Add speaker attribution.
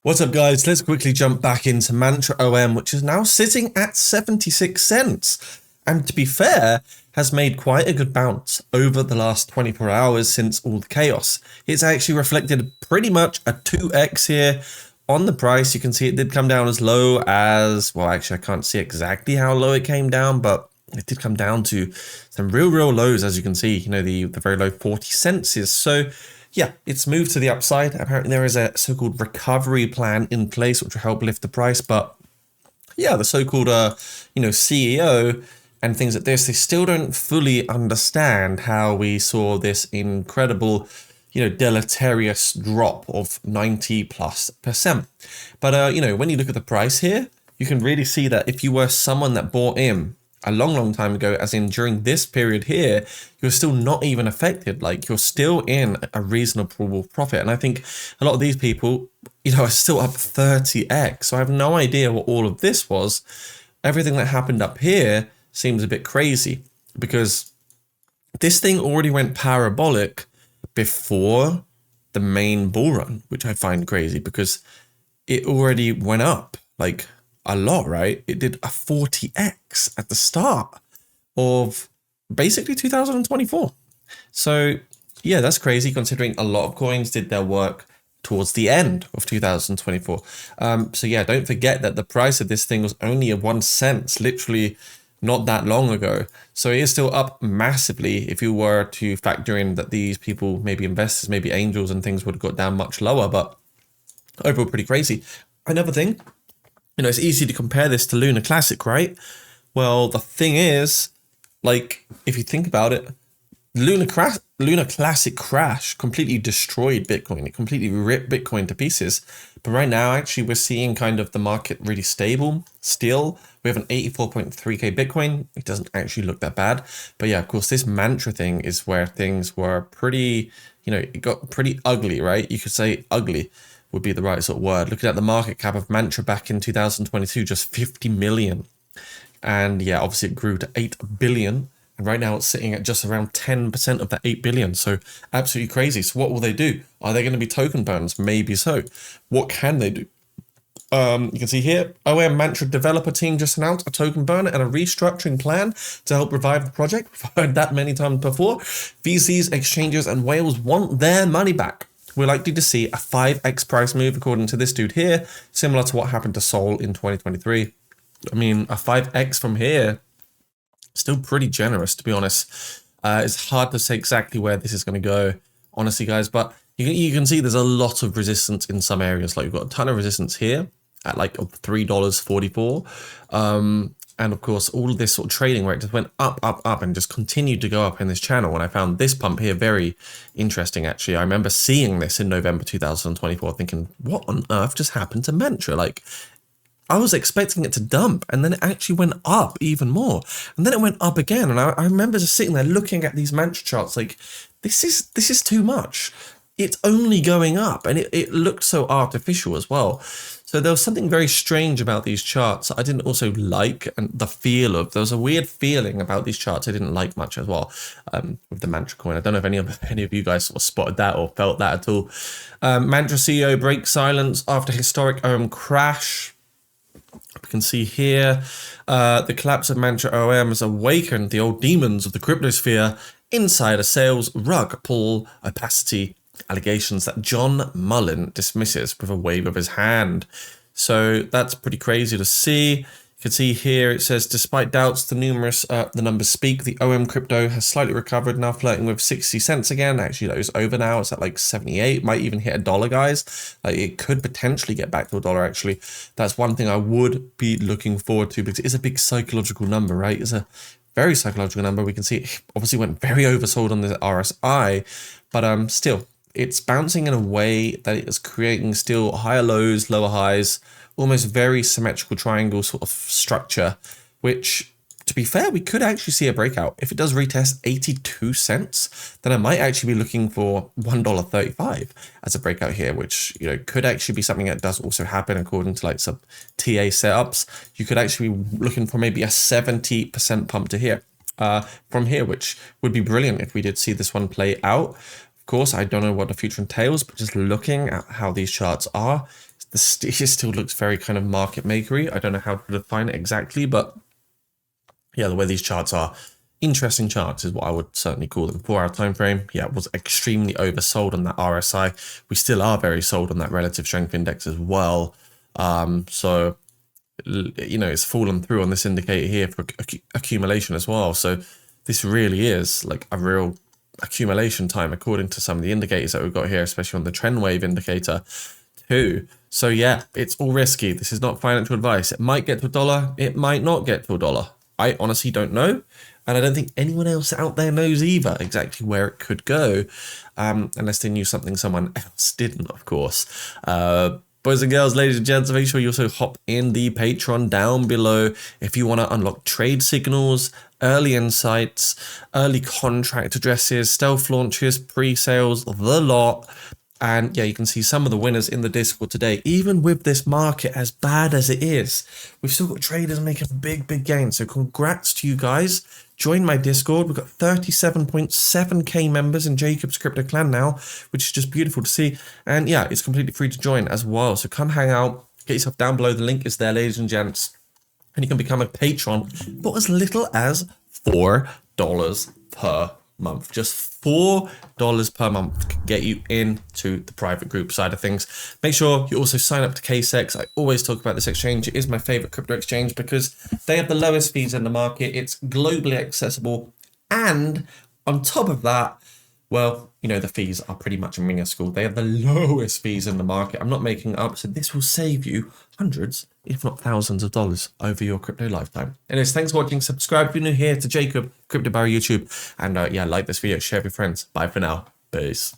Speaker 1: What's up, guys? Let's quickly jump back into Mantra OM, which is now sitting at 76 cents. And to be fair, has made quite a good bounce over the last 24 hours since all the chaos. It's actually reflected pretty much a 2x here on the price. You can see it did come down as low as, well, actually, I can't see exactly how low it came down, but it did come down to some real lows, as you can see, you know, the very low 40 cents is. So yeah, it's moved to the upside. Apparently there is a so-called recovery plan in place, which will help lift the price. But yeah, the so-called, CEO and things like this, they still don't fully understand how we saw this incredible, deleterious drop of 90+%. But, when you look at the price here, you can really see that if you were someone that bought in a long time ago, as in during this period here, you're still not even affected. Like, you're still in a reasonable profit. And I think a lot of these people, are still up 30x. So I have no idea what all of this was. Everything that happened up here seems a bit crazy because this thing already went parabolic before the main bull run, which I find crazy because it already went up like a lot, right? It did a 40x at the start of basically 2024. So yeah, that's crazy considering a lot of coins did their work towards the end of 2024. So yeah, don't forget that the price of this thing was only 1 cent, literally not that long ago. So it is still up massively if you were to factor in that these people, maybe investors, maybe angels and things would have got down much lower, but overall pretty crazy. Another thing, it's easy to compare this to Lunar Classic, right? Well, the thing is, like, if you think about it, Lunar Classic crash completely destroyed Bitcoin. It completely ripped Bitcoin to pieces. But right now, actually, we're seeing kind of the market really stable still. We have an 84.3k Bitcoin. It doesn't actually look that bad. But yeah, of course, this Mantra thing is where things were pretty, it got pretty ugly, right? You could say ugly would be the right sort of word. Looking at the market cap of Mantra back in 2022, just 50 million. And yeah, obviously it grew to 8 billion. And right now it's sitting at just around 10% of that 8 billion. So absolutely crazy. So what will they do? Are they going to be token burners? Maybe so. What can they do? You can see here, OM Mantra developer team just announced a token burner and a restructuring plan to help revive the project. We've heard that many times before. VCs, exchanges, and whales want their money back. We're likely to see a 5x price move, according to this dude here, similar to what happened to Sol in 2023. I mean, a 5x from here, still pretty generous, to be honest. It's hard to say exactly where this is going to go, honestly, guys, but you can see there's a lot of resistance in some areas. Like, we've got a ton of resistance here at like $3.44. And of course, all of this sort of trading where it just went up and just continued to go up in this channel. And I found this pump here very interesting, actually. I remember seeing this in November 2024, thinking, what on earth just happened to Mantra? Like, I was expecting it to dump, and then it actually went up even more. And then it went up again. And I remember just sitting there looking at these Mantra charts like, this is too much. It's only going up, and it looked so artificial as well. So there was something very strange about these charts I didn't also like, and the feel of, there was a weird feeling about these charts I didn't like much as well, with the Mantra coin. I don't know if any of you guys sort of spotted that or felt that at all. Mantra CEO breaks silence after historic OM crash. You can see here, the collapse of Mantra OM has awakened the old demons of the cryptosphere. Insider sales, rug pull, opacity, allegations that John Mullen dismisses with a wave of his hand. So that's pretty crazy to see. You can see here it says, despite doubts, the numbers speak. The OM crypto has slightly recovered, now flirting with 60 cents again. Actually, that is over now. It's at like 78. Might even hit $1, guys. Like, it could potentially get back to $1, actually. That's one thing I would be looking forward to because it is a big psychological number, right? It's a very psychological number. We can see it obviously went very oversold on the RSI, but still, it's bouncing in a way that it is creating still higher lows, lower highs, almost very symmetrical triangle sort of structure, which, to be fair, we could actually see a breakout. If it does retest 82 cents, then I might actually be looking for $1.35 as a breakout here, which, could actually be something that does also happen according to like some TA setups. You could actually be looking for maybe a 70% pump to here, from here, which would be brilliant if we did see this one play out. Of course, I don't know what the future entails, but just looking at how these charts are, it's it still looks very kind of market makery. I don't know how to define it exactly, but yeah, the way these charts are, interesting charts is what I would certainly call them. 4 hour time frame, yeah, it was extremely oversold on that RSI. We still are very sold on that relative strength index as well. So you know, it's fallen through on this indicator here for accumulation as well. So this really is like a real accumulation time according to some of the indicators that we've got here, especially on the trend wave indicator too. So yeah, it's all risky. This is not financial advice. It might get to $1, it might not get to $1. I honestly don't know, and I don't think anyone else out there knows either exactly where it could go, unless they knew something someone else didn't, of course. Boys and girls, ladies and gents, make sure you also hop in the Patreon down below if you want to unlock trade signals, early insights, early contract addresses, stealth launches, pre-sales, the lot. And yeah, you can see some of the winners in the Discord today. Even with this market as bad as it is, we've still got traders making big gains. So congrats to you guys. Join my Discord. We've got 37.7k members in Jacob's Crypto Clan now, which is just beautiful to see. And yeah, it's completely free to join as well. So come hang out, get yourself down below. The link is there, ladies and gents. And you can become a patron for as little as $4 per month. Just $4 per month can get you into the private group side of things. Make sure you also sign up to KCEX. I always talk about this exchange. It is my favorite crypto exchange because they have the lowest fees in the market. It's globally accessible. And on top of that, well, you know, the fees are pretty much minuscule. They have the lowest fees in the market. I'm not making it up. So this will save you hundreds, if not thousands of dollars over your crypto lifetime. Anyways, thanks for watching. Subscribe if you're new here to Jacob Cryptobury YouTube. And yeah, like this video, share with your friends. Bye for now. Peace.